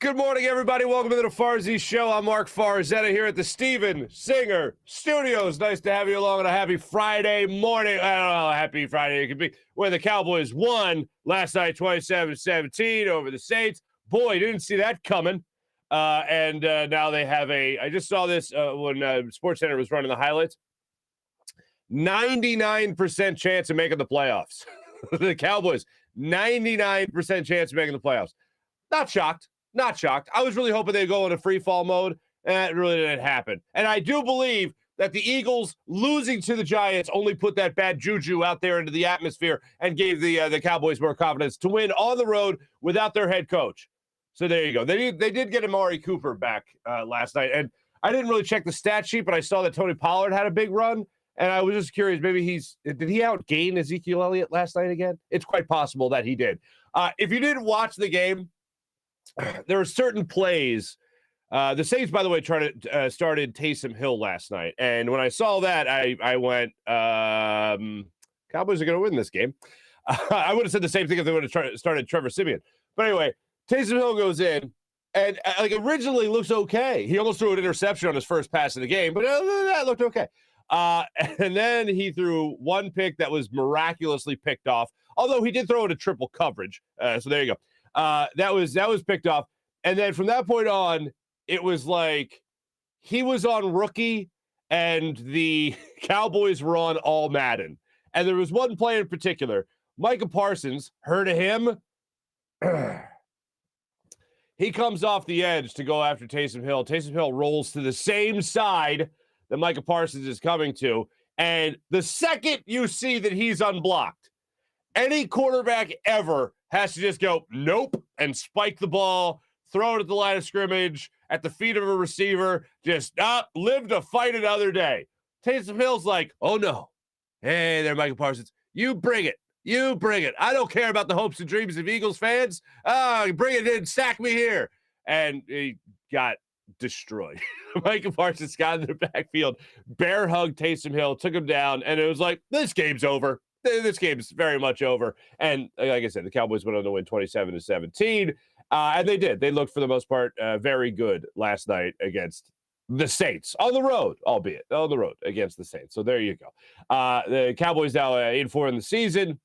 Good morning, everybody. Welcome to the Farzy Show. I'm Marc Farzetta here at the Steven Singer Studios. Nice to have you along on a happy Friday morning. I don't know how happy Friday it could be. Where the Cowboys won last night 27-17 over the Saints. Boy, didn't see that coming. And now they have I just saw this when SportsCenter was running the highlights. 99% chance of making the playoffs. The Cowboys, 99% chance of making the playoffs. Not shocked. Not shocked. I was really hoping they'd go into free fall mode, and that really didn't happen. And I do believe that the Eagles losing to the Giants only put that bad juju out there into the atmosphere and gave the Cowboys more confidence to win on the road without their head coach. So there you go. They did get Amari Cooper back last night, and I didn't really check the stat sheet, but I saw that Tony Pollard had a big run, and I was just curious, maybe did he outgain Ezekiel Elliott last night again? It's quite possible that he did. If you didn't watch the game, there are certain plays. The Saints, by the way, started Taysom Hill last night. And when I saw that, I went, Cowboys are going to win this game. I would have said the same thing if they would have started Trevor Siemian. But anyway, Taysom Hill goes in, and originally looks okay. He almost threw an interception on his first pass of the game, but other than that, looked okay. And then he threw one pick that was miraculously picked off, although he did throw it a triple coverage. So there you go. That was picked off. And then from that point on, it was like he was on rookie and the Cowboys were on all Madden. And there was one play in particular. Micah Parsons, heard of him? He comes off the edge to go after Taysom Hill. Taysom Hill rolls to the same side that Micah Parsons is coming to. And the second you see that he's unblocked, any quarterback ever has to just go, nope, and spike the ball, throw it at the line of scrimmage, at the feet of a receiver, just live to fight another day. Taysom Hill's like, oh, no. Hey there, Michael Parsons. You bring it. You bring it. I don't care about the hopes and dreams of Eagles fans. Bring it in. Sack me here. And he got destroyed. Michael Parsons got in the backfield, bear hugged Taysom Hill, took him down, and it was like, this game's over. This game's very much over. And like I said, the Cowboys went on to win 27-17. And they did. They looked, for the most part, very good last night against the Saints. On the road, albeit. On the road against the Saints. So there you go. The Cowboys now 8-4 in the season.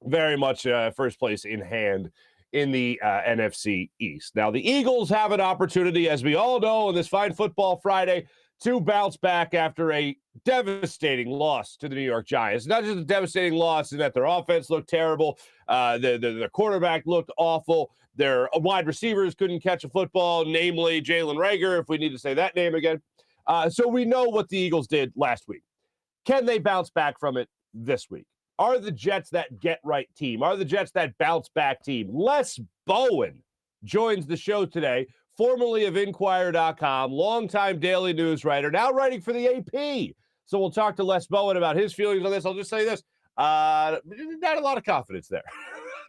Very much first place in hand in the NFC East. Now, the Eagles have an opportunity, as we all know, on this fine football Friday, to bounce back after a devastating loss to the New York Giants. Not just a devastating loss in that their offense looked terrible, the quarterback looked awful, their wide receivers couldn't catch a football, namely Jalen Reagor, if we need to say that name again. So we know what the Eagles did last week. Can they bounce back from it this week? Are the Jets that get-right team? Are the Jets that bounce-back team? Les Bowen joins the show today, formerly of Inquirer.com, longtime daily news writer, now writing for the AP. So we'll talk to Les Bowen about his feelings on this. I'll just say this. Not a lot of confidence there.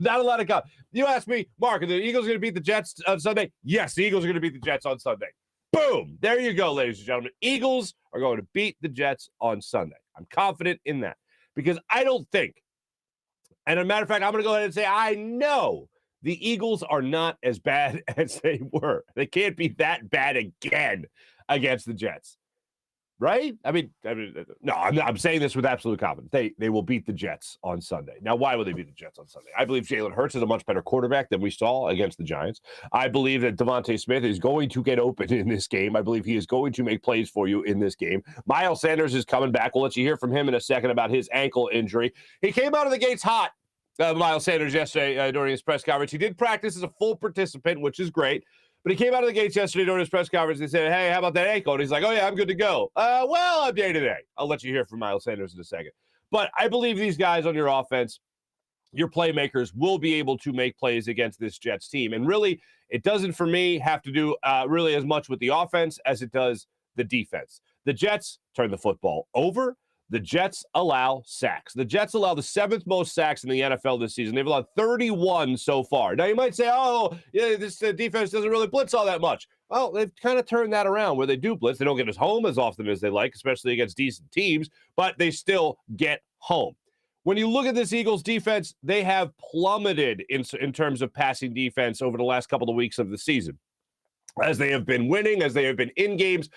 Not a lot of confidence. You ask me, Mark, are the Eagles going to beat the Jets on Sunday? Yes, the Eagles are going to beat the Jets on Sunday. Boom. There you go, ladies and gentlemen. Eagles are going to beat the Jets on Sunday. I'm confident in that because I don't think, and as a matter of fact, I'm going to go ahead and say I know the Eagles are not as bad as they were. They can't be that bad again against the Jets. Right? I mean, no, I'm saying this with absolute confidence. They will beat the Jets on Sunday. Now, why will they beat the Jets on Sunday? I believe Jalen Hurts is a much better quarterback than we saw against the Giants. I believe that Devontae Smith is going to get open in this game. I believe he is going to make plays for you in this game. Miles Sanders is coming back. We'll let you hear from him in a second about his ankle injury. He came out of the gates hot, Miles Sanders, yesterday during his press conference. He did practice as a full participant, which is great. But he came out of the gates yesterday during his press conference and said, hey, how about that ankle? And he's like, oh, yeah, I'm good to go. Well, I'm day to day. I'll let you hear from Miles Sanders in a second. But I believe these guys on your offense, your playmakers, will be able to make plays against this Jets team. And really, it doesn't, for me, have to do really as much with the offense as it does the defense. The Jets turn the football over. The Jets allow sacks. The Jets allow the 7th most sacks in the NFL this season. They've allowed 31 so far. Now, you might say, oh, yeah, this defense doesn't really blitz all that much. Well, they've kind of turned that around where they do blitz. They don't get as home as often as they like, especially against decent teams, but they still get home. when you look at this Eagles defense, they have plummeted in terms of passing defense over the last couple of weeks of the season. As they have been winning, as they have been in games,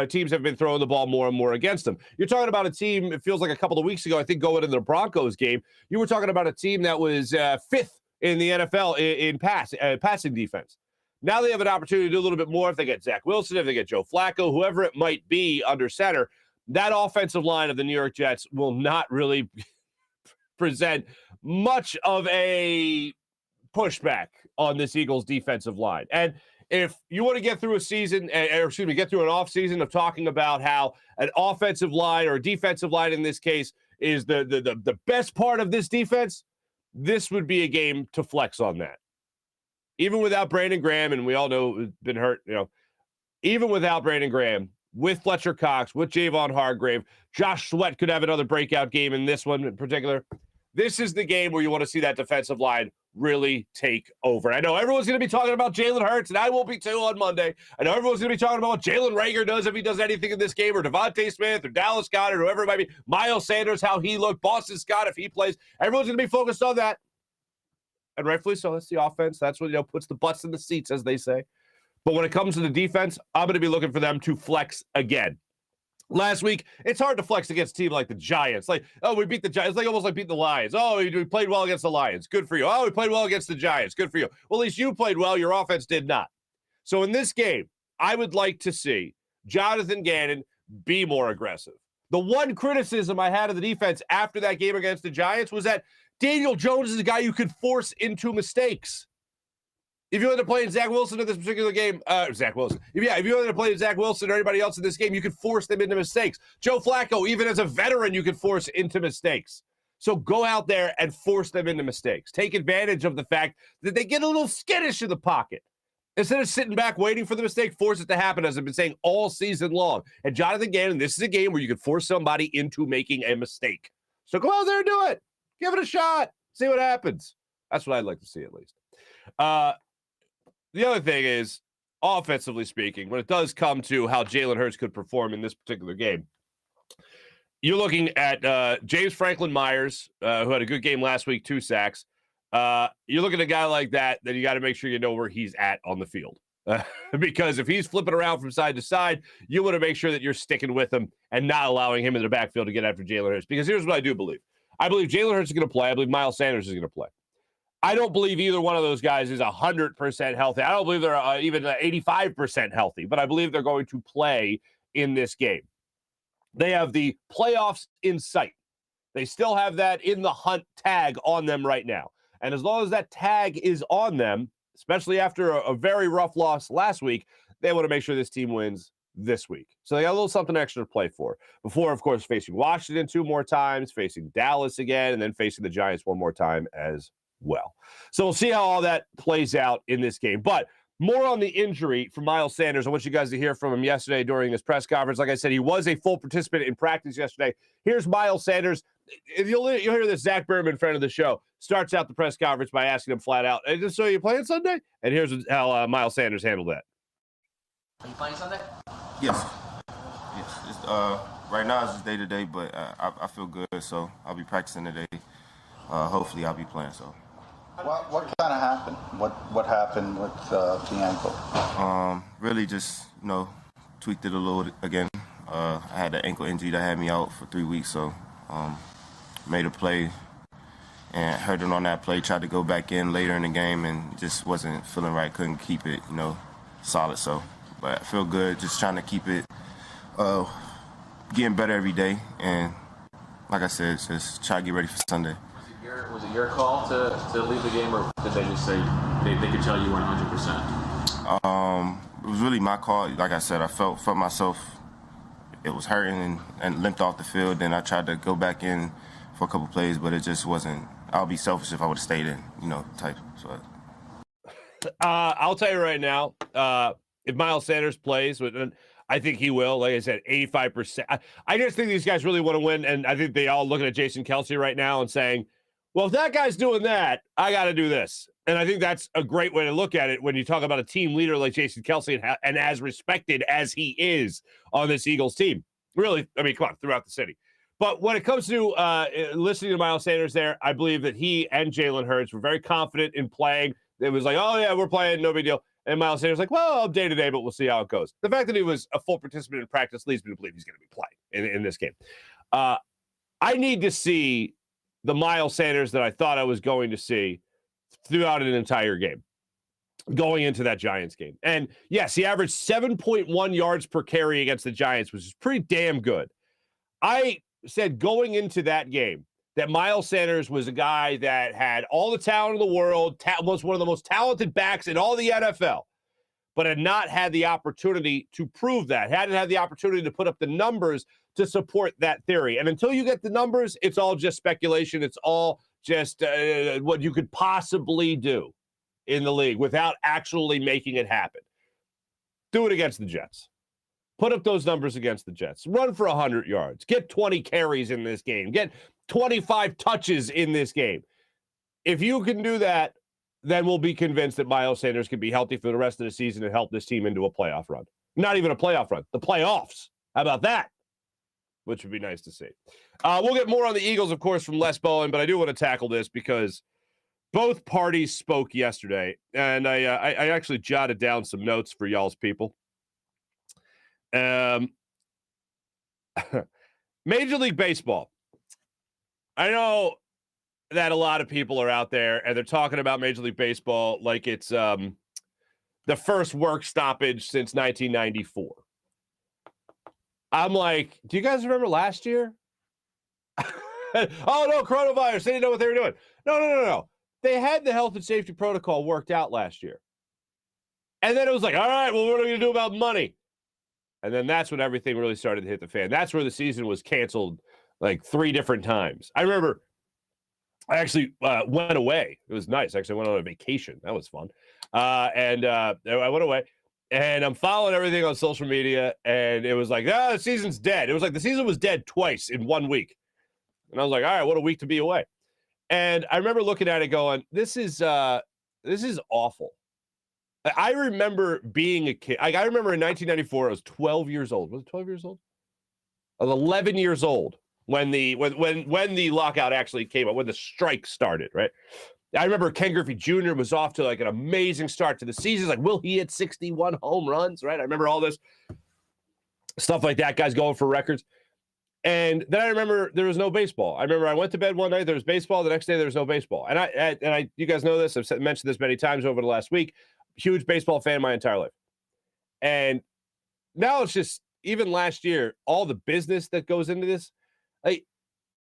teams have been throwing the ball more and more against them. You're talking about a team, it feels like a couple of weeks ago, I think going into the Broncos game, you were talking about a team that was fifth in the NFL in passing defense. Now they have an opportunity to do a little bit more if they get Zach Wilson, if they get Joe Flacco, whoever it might be under center. That offensive line of the New York Jets will not really present much of a pushback on this Eagles defensive line. And if you want to get through a season, get through an offseason of talking about how an offensive line or a defensive line in this case is the best part of this defense, this would be a game to flex on that. Even without Brandon Graham, and we all know it's been hurt, even without Brandon Graham, with Fletcher Cox, with Javon Hargrave, Josh Sweat could have another breakout game in this one in particular. This is the game where you want to see that defensive line really take over. I know everyone's going to be talking about Jalen Hurts, and I will be too on Monday. I know everyone's going to be talking about what Jalen Reagor does if he does anything in this game, or Devontae Smith, or Dallas Goedert, or whoever it might be. Miles Sanders, how he looked. Boston Scott, if he plays. Everyone's going to be focused on that. And rightfully so. That's the offense. That's what puts the butts in the seats, as they say. But when it comes to the defense, I'm going to be looking for them to flex again. Last week, it's hard to flex against a team like the Giants. Like, oh, we beat the Giants. It's like almost like beating the Lions. Oh, we played well against the Lions. Good for you. Oh, we played well against the Giants. Good for you. Well, at least you played well. Your offense did not. So in this game, I would like to see Jonathan Gannon be more aggressive. The one criticism I had of the defense after that game against the Giants was that Daniel Jones is a guy you could force into mistakes. If you end up playing Zach Wilson in this particular game, Zach Wilson. If you end up playing Zach Wilson or anybody else in this game, you could force them into mistakes. Joe Flacco, even as a veteran, you could force into mistakes. So go out there and force them into mistakes. Take advantage of the fact that they get a little skittish in the pocket. Instead of sitting back waiting for the mistake, force it to happen, as I've been saying all season long. And Jonathan Gannon, this is a game where you can force somebody into making a mistake. So go out there and do it. Give it a shot. See what happens. That's what I'd like to see, at least. The other thing is, offensively speaking, when it does come to how Jalen Hurts could perform in this particular game, you're looking at James Franklin Myers, who had a good game last week, 2 sacks. You're looking at a guy like that you got to make sure you know where he's at on the field. Because if he's flipping around from side to side, you want to make sure that you're sticking with him and not allowing him in the backfield to get after Jalen Hurts. Because here's what I do believe. I believe Jalen Hurts is going to play. I believe Miles Sanders is going to play. I don't believe either one of those guys is 100% healthy. I don't believe they're even 85% healthy, but I believe they're going to play in this game. They have the playoffs in sight. They still have that in the hunt tag on them right now. And as long as that tag is on them, especially after a very rough loss last week, they want to make sure this team wins this week. So they got a little something extra to play for. Before, of course, facing Washington 2 more times, facing Dallas again, and then facing the Giants 1 more time as well. So we'll see how all that plays out in this game. But more on the injury for Miles Sanders. I want you guys to hear from him yesterday during his press conference. Like I said, he was a full participant in practice yesterday. Here's Miles Sanders. You'll hear this. Zach Berman, friend of the show, starts out the press conference by asking him flat out, so you playing Sunday? And here's how Miles Sanders handled that. Are you playing Sunday? Yes. It's, right now it's just day to day, but I feel good, so I'll be practicing today. Hopefully I'll be playing. So. What kind of happened? What happened with the ankle? Really just tweaked it a little again. I had an ankle injury that had me out for 3 weeks, so made a play and hurt it on that play. Tried to go back in later in the game and just wasn't feeling right. Couldn't keep it, solid. So, but I feel good. Just trying to keep it, getting better every day. And like I said, just try to get ready for Sunday. Was it your call to leave the game, or did they just say they could tell you weren't 100%? It was really my call. Like I said, I felt myself. It was hurting and limped off the field. Then I tried to go back in for a couple plays, but it just wasn't. I'll be selfish if I would have stayed in, type. So. I'll tell you right now, if Miles Sanders plays, I think he will. Like I said, 85%. I just think these guys really want to win, and I think they all looking at Jason Kelce right now and saying, well, if that guy's doing that, I got to do this. And I think that's a great way to look at it when you talk about a team leader like Jason Kelce and as respected as he is on this Eagles team. Really, I mean, come on, throughout the city. But when it comes to listening to Miles Sanders there, I believe that he and Jalen Hurts were very confident in playing. It was like, oh, yeah, we're playing, no big deal. And Miles Sanders like, well, day to day, but we'll see how it goes. The fact that he was a full participant in practice leads me to believe he's going to be playing in this game. I need to see the Miles Sanders that I thought I was going to see throughout an entire game going into that Giants game. And yes, he averaged 7.1 yards per carry against the Giants, which is pretty damn good. I said going into that game that Miles Sanders was a guy that had all the talent in the world, was one of the most talented backs in all the NFL, but had not had the opportunity to prove that, hadn't had the opportunity to put up the numbers to support that theory. And until you get the numbers, it's all just speculation. It's all just what you could possibly do in the league without actually making it happen. Do it against the Jets. Put up those numbers against the Jets. Run for 100 yards. Get 20 carries in this game. Get 25 touches in this game. If you can do that, then we'll be convinced that Miles Sanders can be healthy for the rest of the season and help this team into a playoff run. Not even a playoff run, the playoffs. How about that? Which would be nice to see. We'll get more on the Eagles, of course, from Les Bowen, but I do want to tackle this because both parties spoke yesterday, and I actually jotted down some notes for y'all's people. Major League Baseball. I know that a lot of people are out there and they're talking about Major League Baseball like it's the first work stoppage since 1994. I'm like, do you guys remember last year? Oh, no, coronavirus. They didn't know what they were doing. No. They had the health and safety protocol worked out last year. And then it was like, all right, well, what are we going to do about money? And then that's when everything really started to hit the fan. That's where the season was canceled like 3 different times. I remember I actually went away. It was nice. Actually, I went on a vacation. That was fun. And I went away. And I'm following everything on social media. And it was like, the season's dead. It was like the season was dead twice in 1 week. And I was like, all right, what a week to be away. And I remember looking at it going, this is awful. I remember being a kid. I remember in 1994, I was 12 years old. Was it 12 years old? I was 11 years old when the lockout actually came up, when the strike started, right? I remember Ken Griffey Jr. was off to like an amazing start to the season. Like, will he hit 61 home runs, right? I remember all this stuff like that, guys going for records. And then I remember there was no baseball. I remember I went to bed one night, there was baseball. The next day, there was no baseball. And I you guys know this. I've mentioned this many times over the last week. Huge baseball fan my entire life. And now it's just, even last year, all the business that goes into this, like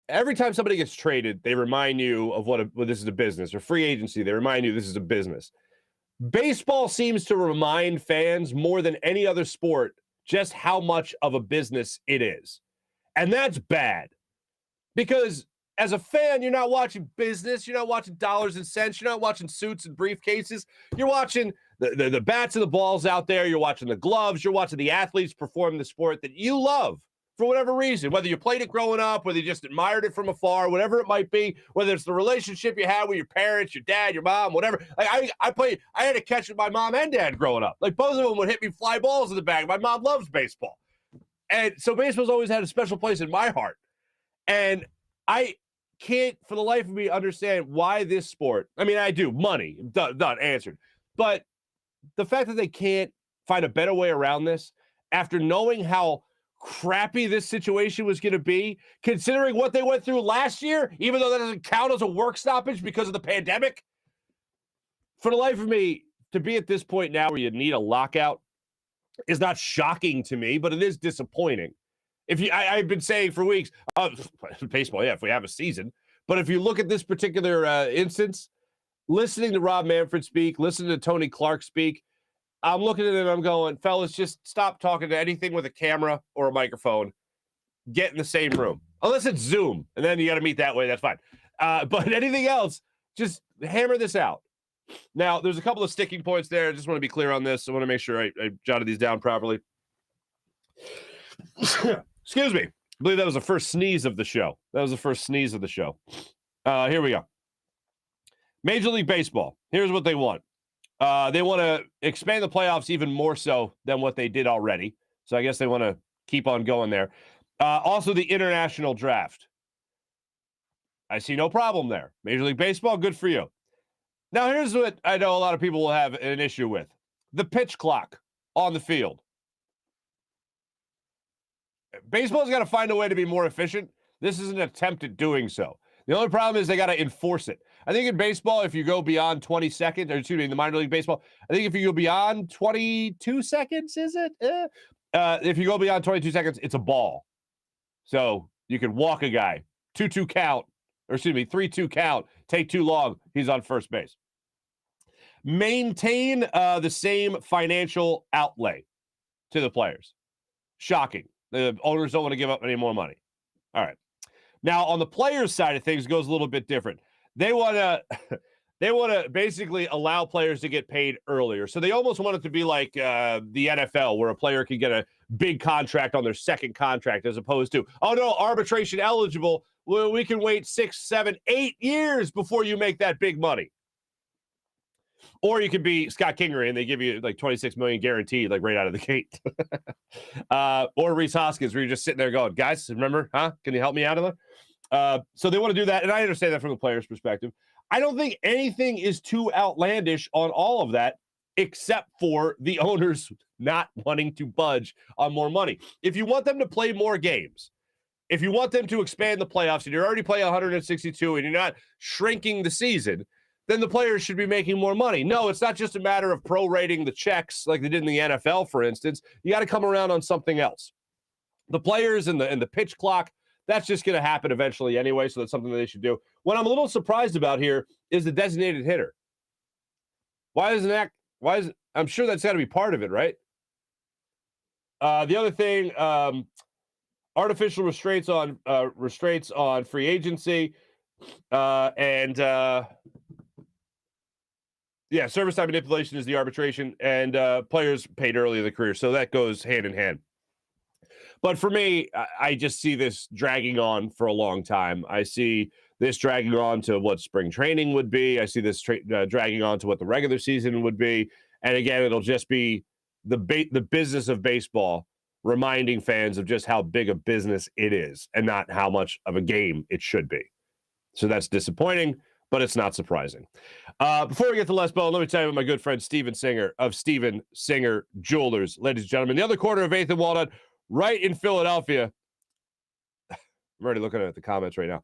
every time somebody gets traded, they remind you of what this is a business, or free agency. They remind you this is a business. Baseball seems to remind fans more than any other sport just how much of a business it is. And that's bad, because as a fan, you're not watching business. You're not watching dollars and cents. You're not watching suits and briefcases. You're watching the bats and the balls out there. You're watching the gloves. You're watching the athletes perform the sport that you love for whatever reason, whether you played it growing up, whether you just admired it from afar, whatever it might be, whether it's the relationship you had with your parents, your dad, your mom, whatever. Like I had a catch with my mom and dad growing up. Like both of them would hit me fly balls in the bag. My mom loves baseball. And so baseball's always had a special place in my heart. And I can't for the life of me understand why this sport, I mean, I do, money, done, answered. But the fact that they can't find a better way around this after knowing how crappy this situation was going to be, considering what they went through last year, even though that doesn't count as a work stoppage because of the pandemic, for the life of me, to be at this point now where you need a lockout is not shocking to me, but it is disappointing. I've been saying for weeks, baseball, yeah, if we have a season. But if you look at this particular instance, listening to Rob Manfred speak, listening to Tony Clark speak, I'm looking at it and I'm going, fellas, just stop talking to anything with a camera or a microphone. Get in the same room. Unless it's Zoom, and then you got to meet that way, that's fine. But anything else, just hammer this out. Now, there's a couple of sticking points there. I just want to be clear on this. I want to make sure I jotted these down properly. Excuse me. I believe that was the first sneeze of the show. Here we go. Major League Baseball. Here's what they want. They want to expand the playoffs even more so than what they did already. So I guess they want to keep on going there. Also, the international draft. I see no problem there. Major League Baseball, good for you. Now, here's what I know a lot of people will have an issue with. The pitch clock on the field. Baseball's got to find a way to be more efficient. This is an attempt at doing so. The only problem is they got to enforce it. I think in baseball, if you go beyond 20 seconds, or excuse me, in the minor league baseball, I think if you go beyond 22 seconds, is it? If you go beyond 22 seconds, it's a ball. So you can walk a guy, 2-2 count, or excuse me, 3-2 count, take too long, he's on first base. Maintain the same financial outlay to the players. Shocking. The owners don't want to give up any more money. All right. Now, on the players' side of things, it goes a little bit different. They want to basically allow players to get paid earlier. So they almost want it to be like the NFL, where a player can get a big contract on their second contract, as opposed to, oh no, arbitration eligible. Well, we can wait 6, 7, 8 years before you make that big money. Or you could be Scott Kingery and they give you like $26 million guaranteed, like right out of the gate. Or Reese Hoskins, where you're just sitting there going, guys, remember, Can you help me out of there? So they want to do that, and I understand that from the player's perspective. I don't think anything is too outlandish on all of that, except for the owners not wanting to budge on more money. If you want them to play more games, if you want them to expand the playoffs, and you're already playing 162 and you're not shrinking the season, then the players should be making more money. No, it's not just a matter of prorating the checks like they did in the NFL, for instance. You got to come around on something else. The players and the pitch clock, that's just going to happen eventually anyway, so that's something that they should do. What I'm a little surprised about here is the designated hitter. I'm sure that's got to be part of it, right? The other thing, artificial restraints on free agency, service time manipulation is the arbitration, and players paid early in the career. So that goes hand in hand. But for me, I just see this dragging on for a long time. I see this dragging on to what spring training would be. I see this dragging on to what the regular season would be. And again, it'll just be the business of baseball reminding fans of just how big a business it is and not how much of a game it should be. So that's disappointing, but it's not surprising. Before we get to Les Bowen, let me tell you about my good friend Steven Singer of Steven Singer Jewelers. Ladies and gentlemen, the other corner of 8th and Walnut, right in Philadelphia. I'm already looking at the comments right now.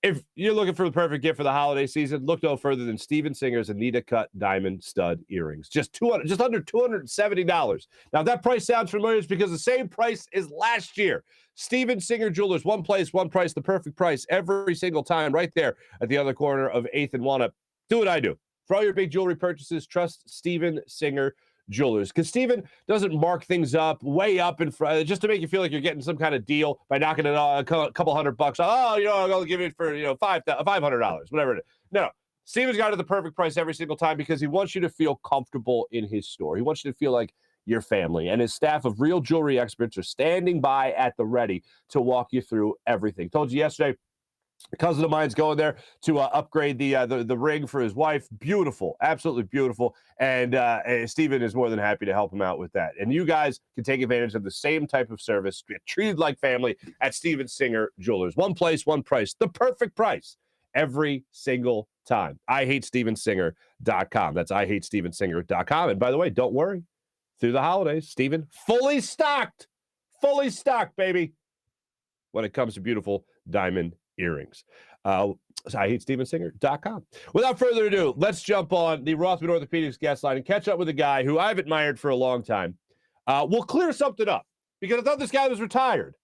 If you're looking for the perfect gift for the holiday season, look no further than Steven Singer's Anita Cut Diamond Stud Earrings. Just under $270. Now, if that price sounds familiar, it's because the same price as last year. Steven Singer Jewelers, one place, one price, the perfect price every single time, right there at the other corner of 8th and Walnut. Do what I do. For all your big jewelry purchases, trust Steven Singer Jewelers, because Steven doesn't mark things up way up in front just to make you feel like you're getting some kind of deal by knocking it a couple $100. Oh, I'll give it for $500, whatever it is. No, Steven's got it the perfect price every single time because he wants you to feel comfortable in his store. He wants you to feel like your family, and his staff of real jewelry experts are standing by at the ready to walk you through everything. Told you yesterday. A cousin of mine's going there to upgrade the ring for his wife. Beautiful, absolutely beautiful. And Steven is more than happy to help him out with that. And you guys can take advantage of the same type of service, get treated like family at Steven Singer Jewelers. One place, one price, the perfect price every single time. IHateStevenSinger.com. That's IHateStevenSinger.com. And by the way, don't worry. Through the holidays, Steven, fully stocked, baby, when it comes to beautiful diamond earrings. IHateStevenSinger.com. Without further ado, let's jump on the Rothman Orthopaedics guest line and catch up with a guy who I've admired for a long time. We'll clear something up because I thought this guy was retired,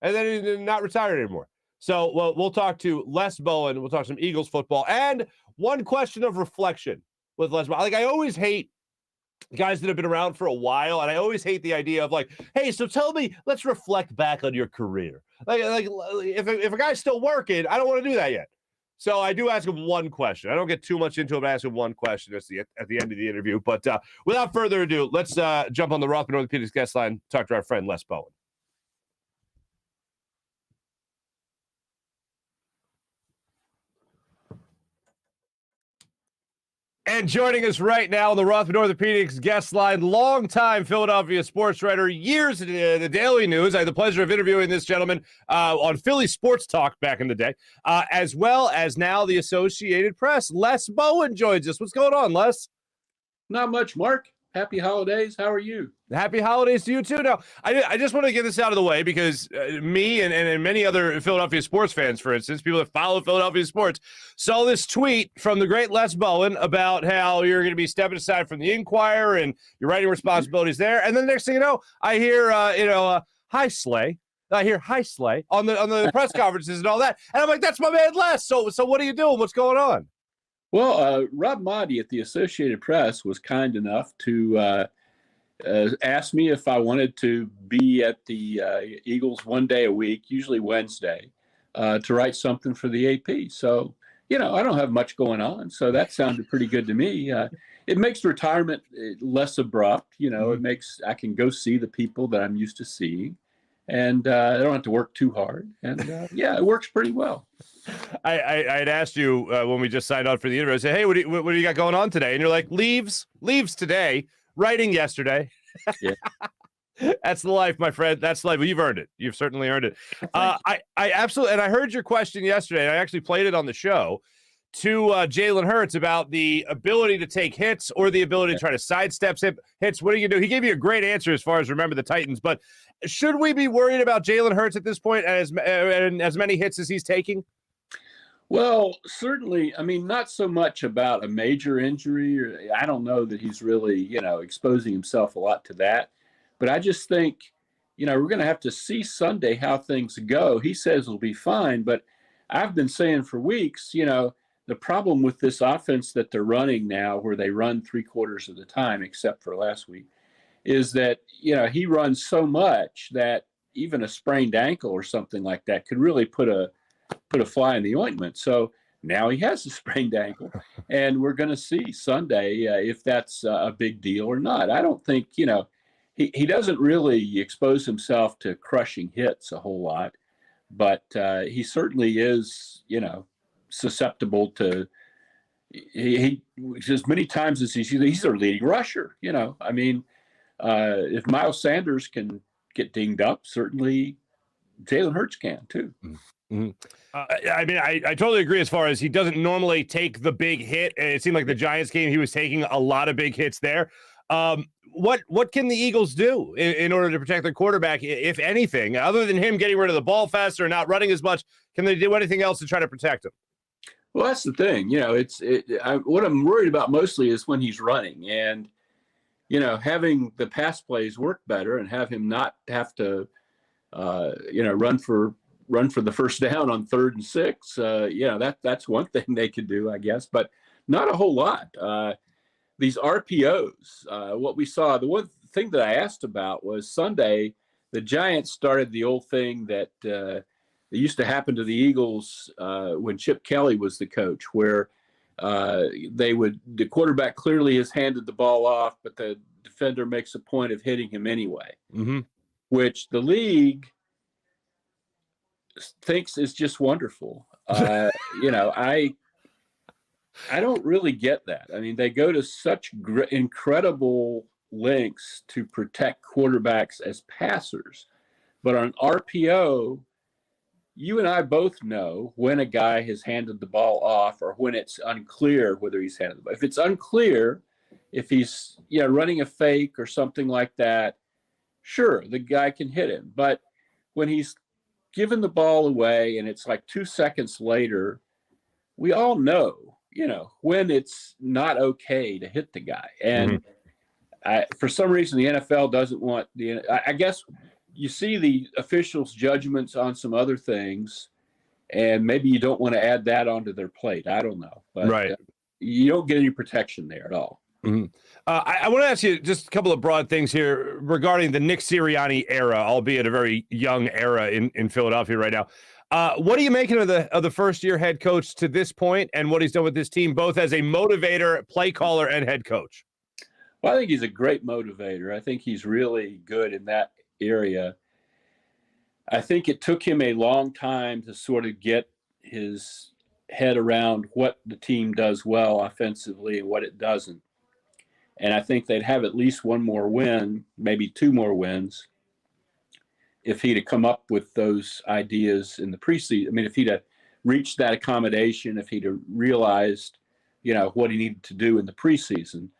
and then he's not retired anymore. So we'll talk to Les Bowen. We'll talk some Eagles football and one question of reflection with Les Bowen. Like, I always hate guys that have been around for a while, and I always hate the idea of like, hey, so tell me, let's reflect back on your career. Like if a guy's still working, I don't want to do that yet. So I do ask him one question. I don't get too much into it, but I ask him one question at the end of the interview. But without further ado, let's jump on the Rothman Orthopaedics guest line, talk to our friend Les Bowen. And joining us right now on the Rothman Orthopaedics guest line, longtime Philadelphia sports writer, years in the Daily News. I had the pleasure of interviewing this gentleman on Philly Sports Talk back in the day, as well as now the Associated Press. Les Bowen joins us. What's going on, Les? Not much, Marc. Happy holidays. How are you? Happy holidays to you, too. Now, I just want to get this out of the way because me and many other Philadelphia sports fans, for instance, people that follow Philadelphia sports, saw this tweet from the great Les Bowen about how you're going to be stepping aside from the Inquirer and your writing responsibilities there. And then next thing you know, I hear, hi, Slay. I hear hi, Slay on the press conferences and all that. And I'm like, that's my man, Les. So what are you doing? What's going on? Well, Rob Maaddi at the Associated Press was kind enough to ask me if I wanted to be at the Eagles one day a week, usually Wednesday, to write something for the AP. So, I don't have much going on. So that sounded pretty good to me. It makes retirement less abrupt. It makes I can go see the people that I'm used to seeing. And I don't have to work too hard. And, it works pretty well. I had asked you when we just signed on for the interview. I said, hey, what do you got going on today? And you're like, leaves today, writing yesterday. Yeah. That's the life, my friend. That's the life. Well, you've earned it. You've certainly earned it. I absolutely, and I heard your question yesterday, and I actually played it on the show to Jalen Hurts about the ability to take hits or the ability to try to sidestep hits. What do you do? He gave you a great answer as far as remember the Titans, but should we be worried about Jalen Hurts at this point and as many hits as he's taking? Well, certainly. I mean, not so much about a major injury. I don't know that he's really, exposing himself a lot to that. But I just think, we're going to have to see Sunday how things go. He says it'll be fine. But I've been saying for weeks, the problem with this offense that they're running now, where they run 3/4 of the time, except for last week, is that, he runs so much that even a sprained ankle or something like that could really put a fly in the ointment. So now he has a sprained ankle, and we're going to see Sunday if that's a big deal or not. I don't think, he doesn't really expose himself to crushing hits a whole lot, but he certainly is, susceptible to he as many times as he's our leading rusher. I mean, if Miles Sanders can get dinged up, certainly Jalen Hurts can too. Mm-hmm. I mean, I totally agree as far as he doesn't normally take the big hit. It seemed like the Giants game, he was taking a lot of big hits there. What can the Eagles do in order to protect their quarterback, if anything, other than him getting rid of the ball faster and not running as much? Can they do anything else to try to protect him? Well, that's the thing. What I'm worried about mostly is when he's running and, having the pass plays work better and have him not have to, run for the first down on 3rd and 6. That's one thing they could do, I guess, but not a whole lot. These RPOs, what we saw, the one thing that I asked about was Sunday, the Giants started the old thing that it used to happen to the Eagles when Chip Kelly was the coach, where the quarterback clearly has handed the ball off, but the defender makes a point of hitting him anyway, which the league thinks is just wonderful. I don't really get that. I mean, they go to such incredible lengths to protect quarterbacks as passers, but on RPO, you and I both know when a guy has handed the ball off or when it's unclear whether he's handed the ball. If it's unclear, if he's running a fake or something like that, sure, the guy can hit him. But when he's given the ball away and it's like 2 seconds later, we all know, when it's not okay to hit the guy. And for some reason, the NFL doesn't want I guess you see the officials' judgments on some other things, and maybe you don't want to add that onto their plate. I don't know. But, right. You don't get any protection there at all. Mm-hmm. I want to ask you just a couple of broad things here regarding the Nick Sirianni era, albeit a very young era in Philadelphia right now. What are you making of the first-year head coach to this point and what he's done with this team, both as a motivator, play caller, and head coach? Well, I think he's a great motivator. I think he's really good in that area. I think it took him a long time to sort of get his head around what the team does well offensively and what it doesn't. And I think they'd have at least one more win, maybe two more wins, if he'd have come up with those ideas in the preseason. I mean, if he'd have reached that accommodation, if he'd have realized, what he needed to do in the preseason.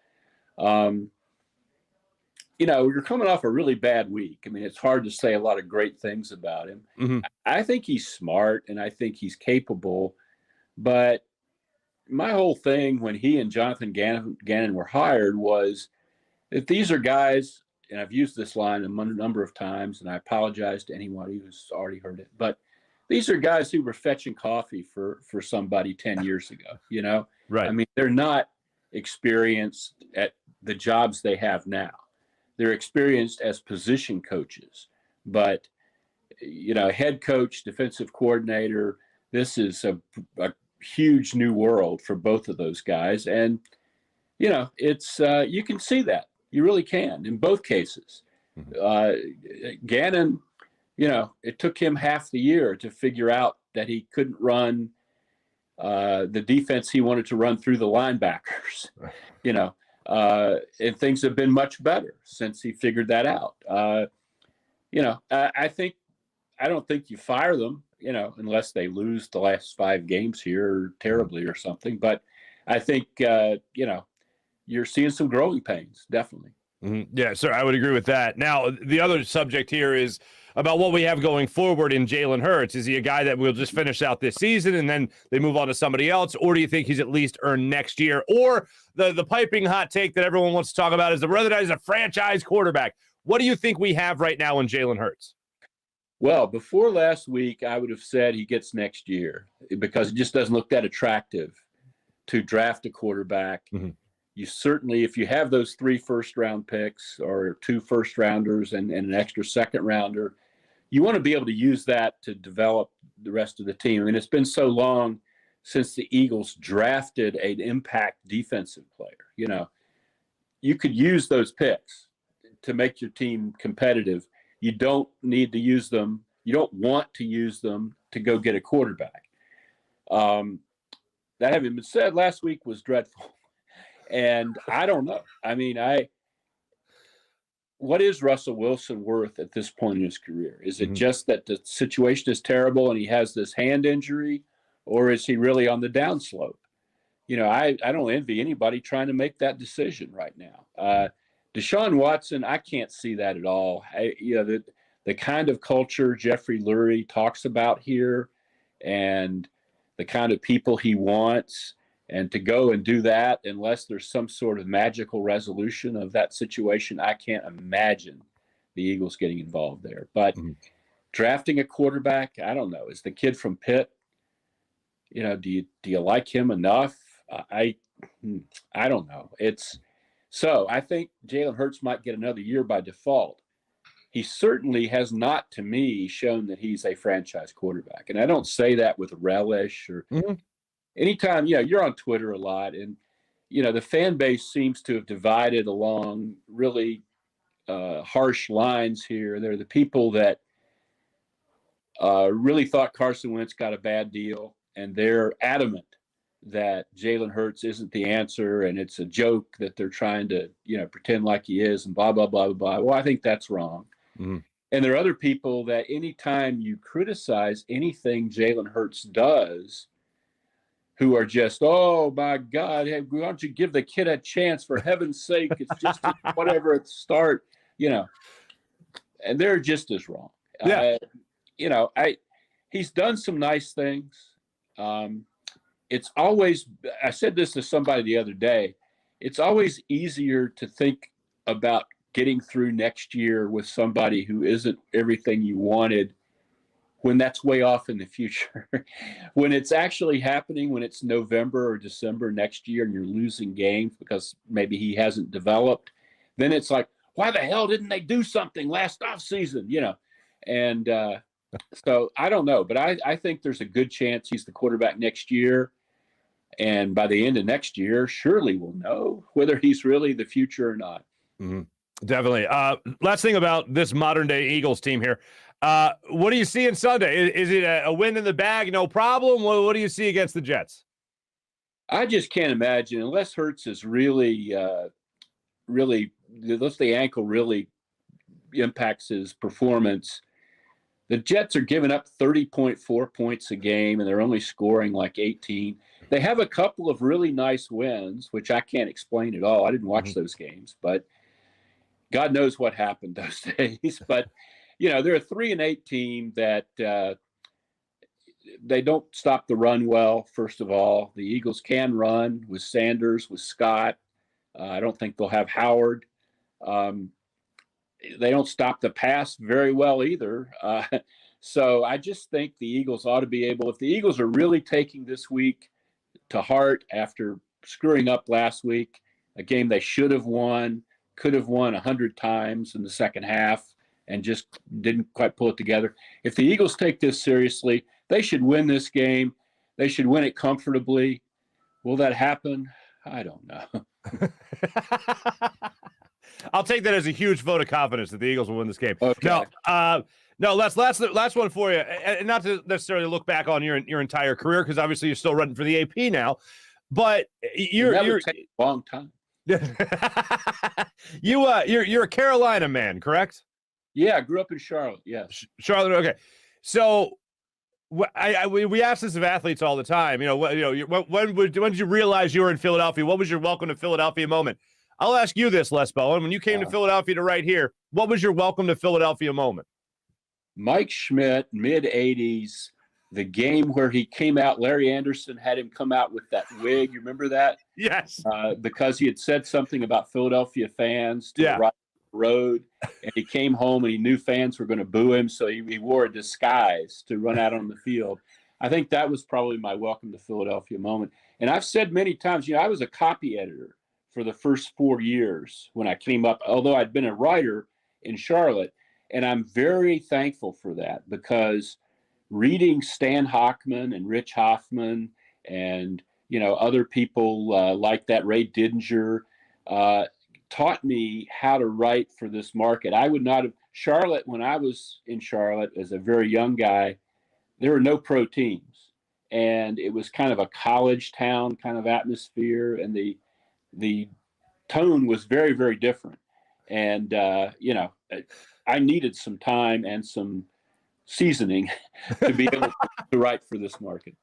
You're coming off a really bad week. I mean, it's hard to say a lot of great things about him. Mm-hmm. I think he's smart and I think he's capable, but my whole thing when he and Jonathan Gannon were hired was that these are guys, and I've used this line a number of times, and I apologize to anyone who's already heard it, but these are guys who were fetching coffee for somebody 10 years ago, Right. I mean, they're not experienced at the jobs they have now. They're experienced as position coaches, but, head coach, defensive coordinator, this is a huge new world for both of those guys. And, it's, you can see that. You really can in both cases. Gannon, it took him half the year to figure out that he couldn't run the defense he wanted to run through the linebackers, and things have been much better since he figured that out. I don't think you fire them, unless they lose the last 5 games here terribly or something. But I think, you're seeing some growing pains, definitely. Mm-hmm. Yeah, sir, I would agree with that. Now, the other subject here is about what we have going forward in Jalen Hurts. Is he a guy that will just finish out this season and then they move on to somebody else? Or do you think he's at least earned next year? Or the piping hot take that everyone wants to talk about is whether he's a franchise quarterback. What do you think we have right now in Jalen Hurts? Well, before last week, I would have said he gets next year because it just doesn't look that attractive to draft a quarterback. Mm-hmm. You certainly, if you have those 3 first-round picks or 2 first-rounders and an extra second-rounder, you want to be able to use that to develop the rest of the team. I mean, it's been so long since the Eagles drafted an impact defensive player. You could use those picks to make your team competitive. You don't need to use them. You don't want to use them to go get a quarterback. That having been said, last week was dreadful. And I don't know. I mean, what is Russell Wilson worth at this point in his career? Is it just that the situation is terrible and he has this hand injury, or is he really on the downslope? I don't envy anybody trying to make that decision right now. Deshaun Watson, I can't see that at all. The kind of culture Jeffrey Lurie talks about here and the kind of people he wants, and to go and do that unless there's some sort of magical resolution of that situation, I can't imagine the Eagles getting involved there. But drafting a quarterback, I don't know. Is the kid from Pitt, do you like him enough? I don't know. So I think Jalen Hurts might get another year by default. He certainly has not, to me, shown that he's a franchise quarterback. And I don't say that with relish or anytime, you're on Twitter a lot, and, the fan base seems to have divided along really harsh lines here. They're the people that really thought Carson Wentz got a bad deal, and they're adamant that Jalen Hurts isn't the answer, and it's a joke that they're trying to, pretend like he is, and blah, blah, blah, blah, blah. Well, I think that's wrong. And there are other people that anytime you criticize anything Jalen Hurts does, who are just, oh, my God, hey, why don't you give the kid a chance, for heaven's sake? It's just whatever at the start, and they're just as wrong. Yeah. He's done some nice things. It's always, I said this to somebody the other day, it's always easier to think about getting through next year with somebody who isn't everything you wanted when that's way off in the future. When it's actually happening, when it's November or December next year and you're losing games because maybe he hasn't developed, then it's like, why the hell didn't they do something last offseason? And so I don't know, but I think there's a good chance he's the quarterback next year. And by the end of next year, surely we'll know whether he's really the future or not. Definitely. Last thing about this modern day Eagles team here. What do you see on Sunday? Is it a win in the bag? No problem. What do you see against the Jets? I just can't imagine unless Hurts is really, unless the ankle really impacts his performance. The Jets are giving up 30.4 points a game, and they're only scoring like 18. They have a couple of really nice wins, which I can't explain at all. I didn't watch those games, but God knows what happened those days. But, they're a 3-8 team that they don't stop the run well, first of all. The Eagles can run with Sanders, with Scott. I don't think they'll have Howard. They don't stop the pass very well either. So I just think the Eagles ought to be able, if the Eagles are really taking this week to heart after screwing up last week, a game they should have won, could have won 100 times in the second half and just didn't quite pull it together. If the Eagles take this seriously, they should win this game. They should win it comfortably. Will that happen? I don't know. I'll take that as a huge vote of confidence that the Eagles will win this game. Okay. No, last one for you, and not to necessarily look back on your entire career, because obviously you're still running for the AP now, but you're take a long time. You're a Carolina man, correct? Yeah, I grew up in Charlotte. Yes, Charlotte. Okay, so we ask this of athletes all the time. When did you realize you were in Philadelphia? What was your welcome to Philadelphia moment? I'll ask you this, Les Bowen. When you came to Philadelphia to right here, what was your welcome to Philadelphia moment? Mike Schmidt, mid-'80s, the game where he came out, Larry Anderson had him come out with that wig. You remember that? Yes. Because he had said something about Philadelphia fans to the right road, and he came home and he knew fans were going to boo him, so he wore a disguise to run out on the field. I think that was probably my welcome to Philadelphia moment. And I've said many times, I was a copy editor for the first 4 years when I came up, although I'd been a writer in Charlotte. And I'm very thankful for that, because reading Stan Hochman and Rich Hoffman and, other people like that, Ray Didinger, taught me how to write for this market. I would not have Charlotte, when I was in Charlotte as a very young guy, there were no pro teams. And it was kind of a college town kind of atmosphere. And the tone was very, very different. And, I needed some time and some seasoning to be able to write for this market.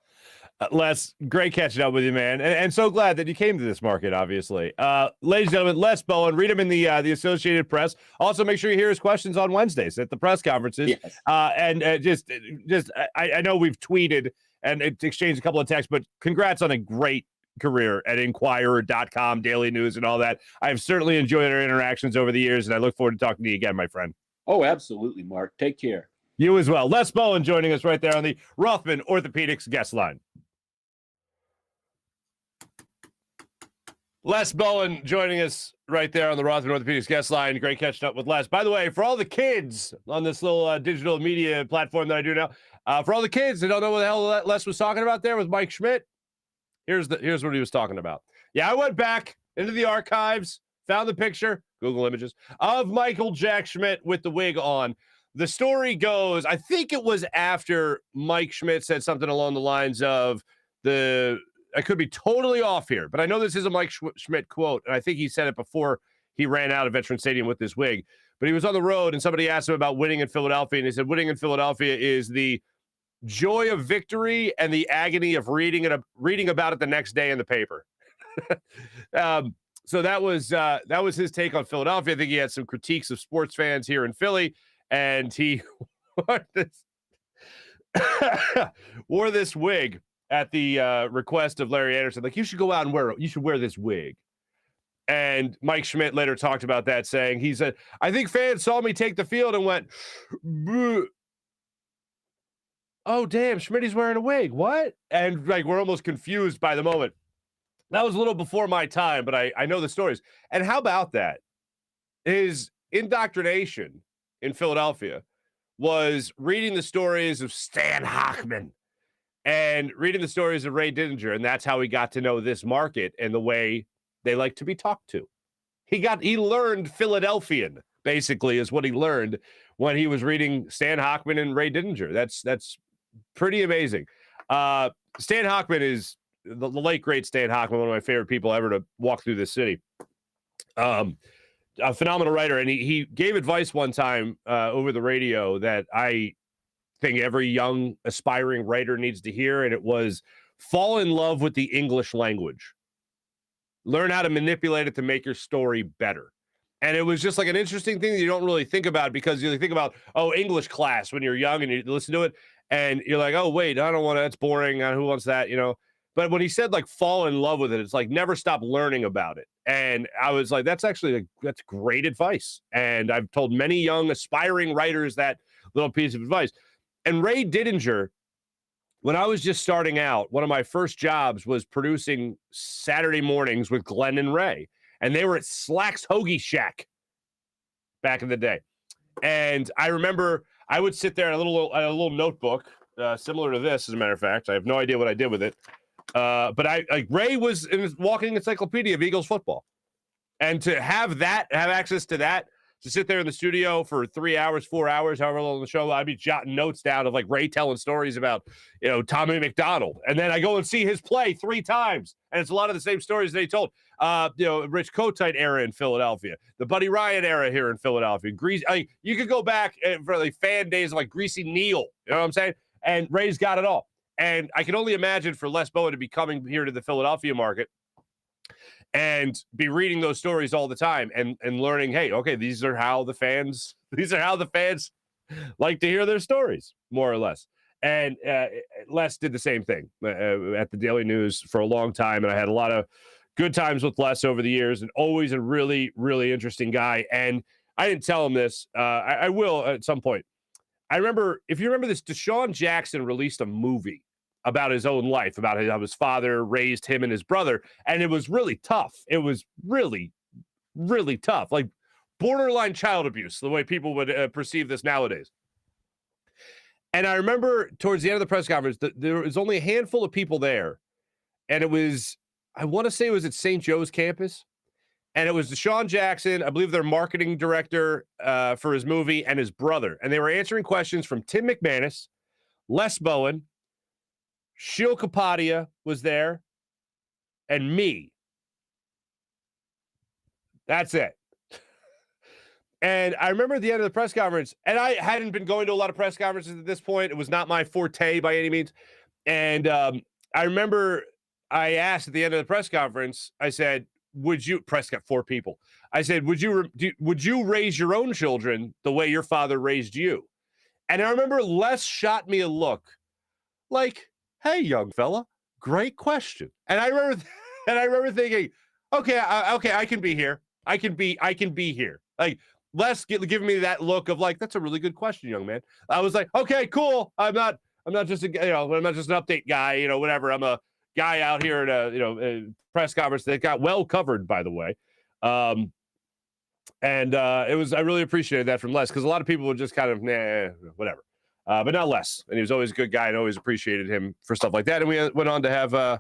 Les, great catching up with you, man. And so glad that you came to this market, obviously. Ladies and gentlemen, Les Bowen, read him in the Associated Press. Also, make sure you hear his questions on Wednesdays at the press conferences. Yes. I know we've tweeted and exchanged a couple of texts, but congrats on a great career at Inquirer.com, Daily News, and all that. I've certainly enjoyed our interactions over the years, and I look forward to talking to you again, my friend. Oh, absolutely, Mark. Take care. You as well. Les Bowen joining us right there on the Rothman Orthopaedics guest line. Les Bowen joining us right there on the Rothman Orthopaedics guest line. Great catching up with Les. By the way, for all the kids on this little digital media platform that I do now, for all the kids that don't know what the hell Les was talking about there with Mike Schmidt, here's what he was talking about. Yeah, I went back into the archives, found the picture, Google Images, of Michael Jack Schmidt with the wig on. The story goes, I think it was after Mike Schmidt said something along the lines of I could be totally off here, but I know this is a Mike Schmidt quote, and I think he said it before he ran out of Veteran Stadium with this wig. But he was on the road, and somebody asked him about winning in Philadelphia, and he said winning in Philadelphia is the joy of victory and the agony of reading about it the next day in the paper. So that was his take on Philadelphia. I think he had some critiques of sports fans here in Philly, and he wore this wig at the request of Larry Anderson. Like, you should go out and wear this wig. And Mike Schmidt later talked about that, saying, he said, I think fans saw me take the field and went, bleh. Oh, damn, Schmidt's wearing a wig. What? And we're almost confused by the moment. That was a little before my time, but I know the stories. And how about that? His indoctrination in Philadelphia was reading the stories of Stan Hochman and reading the stories of Ray Didinger, and that's how he got to know this market and the way they like to be talked to. He learned Philadelphian, basically, is what he learned when he was reading Stan Hochman and Ray Didinger. That's pretty amazing. Stan Hochman is the late great Stan Hochman, one of my favorite people ever to walk through this city. A phenomenal writer, and he gave advice one time over the radio that I think every young aspiring writer needs to hear, and it was fall in love with the English language. Learn how to manipulate it to make your story better. And it was just like an interesting thing that you don't really think about, because you think about, English class when you're young and you listen to it and you're like, oh, wait, I don't want to, that's boring. Who wants that? But when he said like fall in love with it, it's like never stop learning about it. And I was like, that's great advice. And I've told many young aspiring writers that little piece of advice. And Ray Didinger, when I was just starting out, one of my first jobs was producing Saturday mornings with Glenn and Ray. And they were at Slack's Hoagie Shack back in the day. And I remember I would sit there in a little notebook, similar to this, as a matter of fact. I have no idea what I did with it. But Ray was in his walking encyclopedia of Eagles football. And to have access to that, to sit there in the studio for 3 hours, 4 hours, however long the show, I'd be jotting notes down of like Ray telling stories about, Tommy McDonald. And then I go and see his play 3 times. And it's a lot of the same stories that he told. Rich Kotite era in Philadelphia, the Buddy Ryan era here in Philadelphia. You could go back for like fan days of like Greasy Neal. You know what I'm saying? And Ray's got it all. And I can only imagine for Les Bowen to be coming here to the Philadelphia market and be reading those stories all the time and learning, hey, okay, these are how the fans like to hear their stories, more or less. And Les did the same thing at the Daily News for a long time. And I had a lot of good times with Les over the years, and always a really, really interesting guy. And I didn't tell him this. I will at some point. I remember, if you remember this, Deshaun Jackson released a movie about his own life, about how his father raised him and his brother. And it was really tough. It was really, really tough. Like borderline child abuse, the way people would perceive this nowadays. And I remember towards the end of the press conference, there was only a handful of people there. And it was, I want to say it was at St. Joe's campus. And it was Deshaun Jackson, I believe their marketing director for his movie, and his brother. And they were answering questions from Tim McManus, Les Bowen, Sheil Kapadia was there, and me. That's it. And I remember at the end of the press conference, and I hadn't been going to a lot of press conferences at this point. It was not my forte by any means. And I remember I asked at the end of the press conference, I said, press got 4 people. I said, would you raise your own children the way your father raised you? And I remember Les shot me a look like, hey, young fella, great question. And I remember thinking, okay, I can be here. I can be here. Like, Les giving me that look of like, that's a really good question, young man. I was like, okay, cool. I'm not just I'm not just an update guy, whatever. I'm a guy out here at a press conference that got well covered, by the way. And I really appreciated that from Les, because a lot of people would just kind of whatever. But not Les, and he was always a good guy, and always appreciated him for stuff like that. And we went on to have a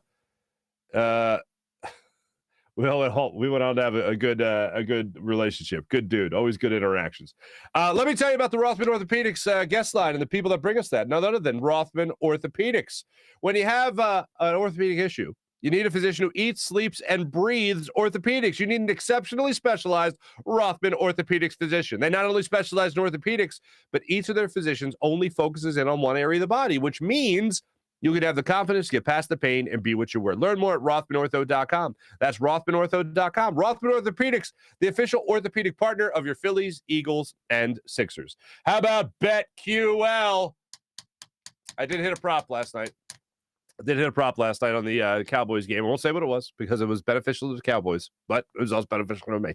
good relationship. Good dude, always good interactions. Let me tell you about the Rothman Orthopaedics guest line and the people that bring us that. None other than Rothman Orthopaedics. When you have an orthopedic issue, you need a physician who eats, sleeps, and breathes orthopedics. You need an exceptionally specialized Rothman Orthopaedics physician. They not only specialize in orthopedics, but each of their physicians only focuses in on one area of the body, which means you can have the confidence to get past the pain and be what you were. Learn more at RothmanOrtho.com. That's RothmanOrtho.com. Rothman Orthopaedics, the official orthopedic partner of your Phillies, Eagles, and Sixers. How about BetQL? I did hit a prop last night. on the Cowboys game. I won't say what it was because it was beneficial to the Cowboys, but it was also beneficial to me.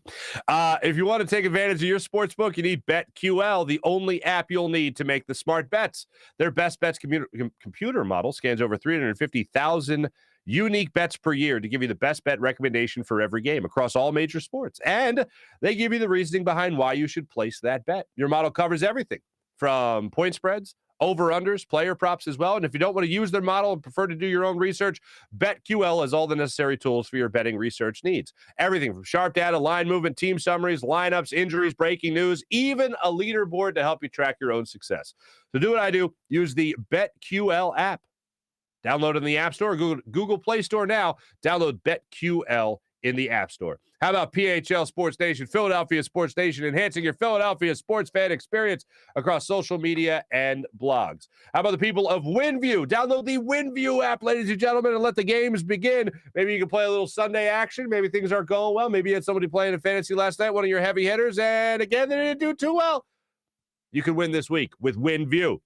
If you want to take advantage of your sports book, you need BetQL, the only app you'll need to make the smart bets. Their best bets computer model scans over 350,000 unique bets per year to give you the best bet recommendation for every game across all major sports. And they give you the reasoning behind why you should place that bet. Your model covers everything from point spreads, over-unders, player props as well. And if you don't want to use their model and prefer to do your own research, BetQL has all the necessary tools for your betting research needs. Everything from sharp data, line movement, team summaries, lineups, injuries, breaking news, even a leaderboard to help you track your own success. So do what I do. Use the BetQL app. Download in the App Store, Google Play Store now. Download BetQL in the App Store. How about PHL Sports Nation, Philadelphia Sports Nation, enhancing your Philadelphia sports fan experience across social media and blogs? How about the people of WinView? Download the WinView app, ladies and gentlemen, and let the games begin. Maybe you can play a little Sunday action. Maybe things aren't going well. Maybe you had somebody playing in fantasy last night, one of your heavy hitters, and again, they didn't do too well. You can win this week with WinView.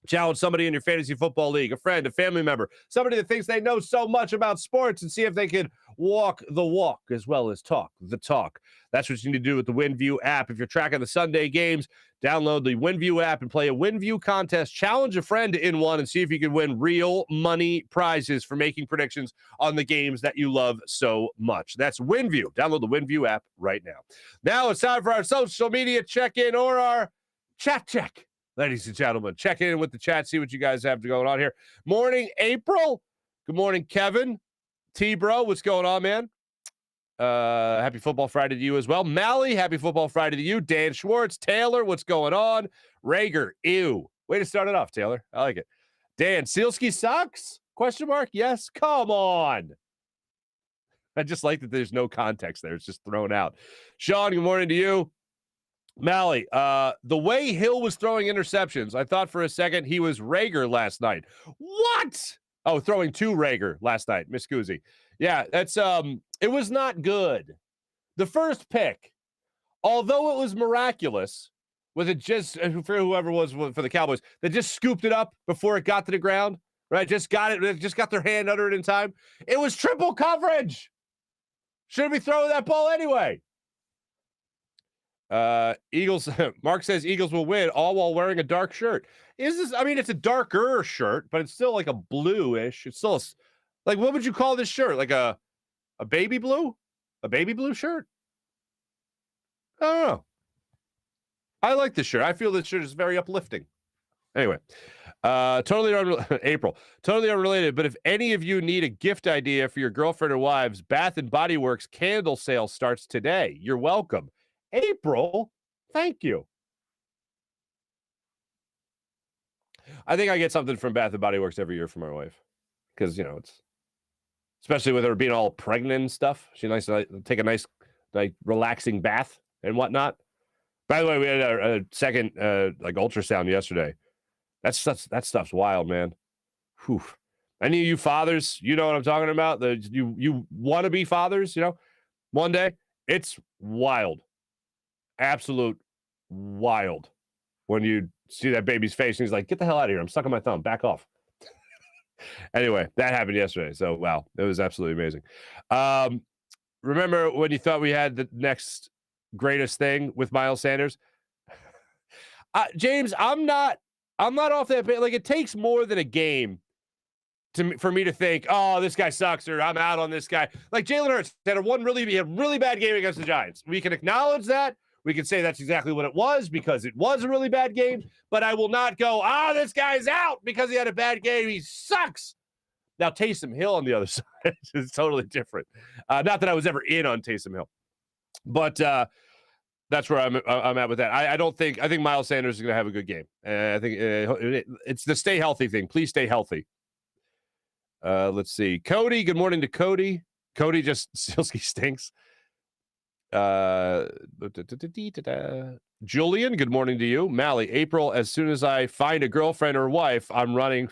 Challenge somebody in your fantasy football league, a friend, a family member, somebody that thinks they know so much about sports, and see if they can walk the walk as well as talk the talk. That's what you need to do with the WinView app. If you're tracking the Sunday games, download the WinView app and play a WinView contest. Challenge a friend in one and see if you can win real money prizes for making predictions on the games that you love so much. That's WinView. Download the WinView app right now. Now it's time for our social media check-in or our chat check. Ladies and gentlemen, check in with the chat, see what you guys have going on here. Morning, April. Good morning, Kevin. T-Bro, what's going on, man? Happy Football Friday to you as well. Mally, happy Football Friday to you. Dan Schwartz, Taylor, what's going on? Rager, ew. Way to start it off, Taylor. I like it. Dan, Sealski sucks? Question mark? Yes. Come on. I just like that there's no context there. It's just thrown out. Sean, good morning to you. Mally, the way Hill was throwing interceptions, I thought for a second he was Rager last night. What? Oh, throwing to Rager last night. Miss Guzzi. Yeah, that's it was not good. The first pick, although it was miraculous, was it just for whoever was for the Cowboys that just scooped it up before it got to the ground, right? Just got it, just got their hand under it in time. It was triple coverage. Shouldn't be throwing that ball anyway. Eagles, Marc says Eagles will win, all while wearing a dark shirt. Is this, I mean, it's a darker shirt, but it's still like a bluish. It's still like, what would you call this shirt? Like a baby blue? A baby blue shirt? I don't know. I like this shirt. I feel this shirt is very uplifting. Anyway, April, totally unrelated, but if any of you need a gift idea for your girlfriend or wives, Bath and Body Works candle sale starts today. You're welcome. April, thank you. I think I get something from Bath and Body Works every year for my wife because, you know, it's especially with her being all pregnant and stuff. She likes to take a nice, like, relaxing bath and whatnot. By the way, we had a second like ultrasound yesterday. That stuff's wild, man. Whew. Any of you fathers, you know what I'm talking about. You want to be fathers, you know, one day. It's wild. Absolute wild when you see that baby's face and he's like, get the hell out of here, I'm sucking my thumb, back off. Anyway, that happened yesterday, so wow, it was absolutely amazing. Remember when you thought we had the next greatest thing with Miles Sanders? James, I'm not off that bit. Like, it takes more than a game for me to think, oh, this guy sucks, or I'm out on this guy. Like Jalen Hurts had a really bad game against the Giants. We can acknowledge that. We can say that's exactly what it was because it was a really bad game, but I will not go, this guy's out because he had a bad game. He sucks. Now, Taysom Hill on the other side is totally different. Not that I was ever in on Taysom Hill, but that's where I'm at with that. I think Miles Sanders is going to have a good game. I think it's the stay healthy thing. Please stay healthy. Let's see. Cody, good morning to Cody. Cody just Silsky stinks. Julian, good morning to you. Mally, April, as soon as I find a girlfriend or wife, I'm running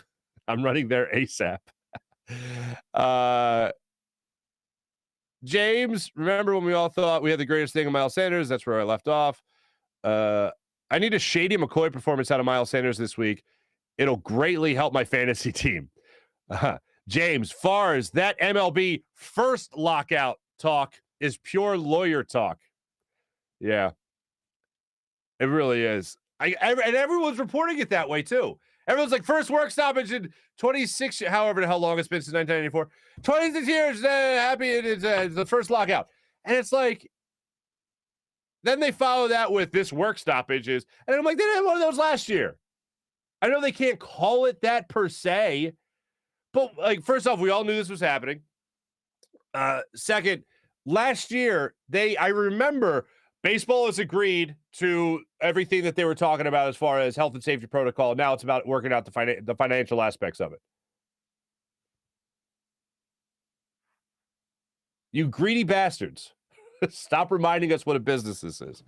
there ASAP. James, remember when we all thought we had the greatest thing in Miles Sanders? That's where I left off. I need a Shady McCoy performance out of Miles Sanders this week. It'll greatly help my fantasy team. James, Farzy, that MLB first lockout talk is pure lawyer talk. Yeah, it really is. And everyone's reporting it that way too. Everyone's like, first work stoppage in 26, however the hell long it's been since 1994. 26 years, happy it's the first lockout. And it's like, then they follow that with this work stoppage is, and I'm like, they didn't have one of those last year. I know they can't call it that per se, but like, first off, we all knew this was happening. Second, last year, I remember baseball has agreed to everything that they were talking about as far as health and safety protocol. Now it's about working out the financial aspects of it. You greedy bastards. Stop reminding us what a business this is.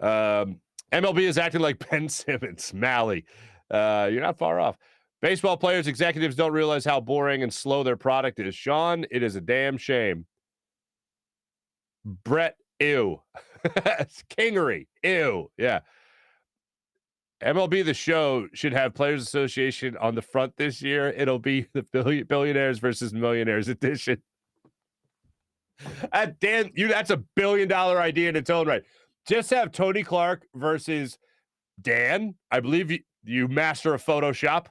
MLB is acting like Ben Simmons. Mally, you're not far off. Baseball players, executives don't realize how boring and slow their product is. Sean, it is a damn shame. Brett, ew. Kingery, ew. Yeah. MLB The Show should have Players Association on the front this year. It'll be the billionaires versus millionaires edition. That's a $1 billion idea in its own right. Just have Tony Clark versus Dan. I believe you master of Photoshop.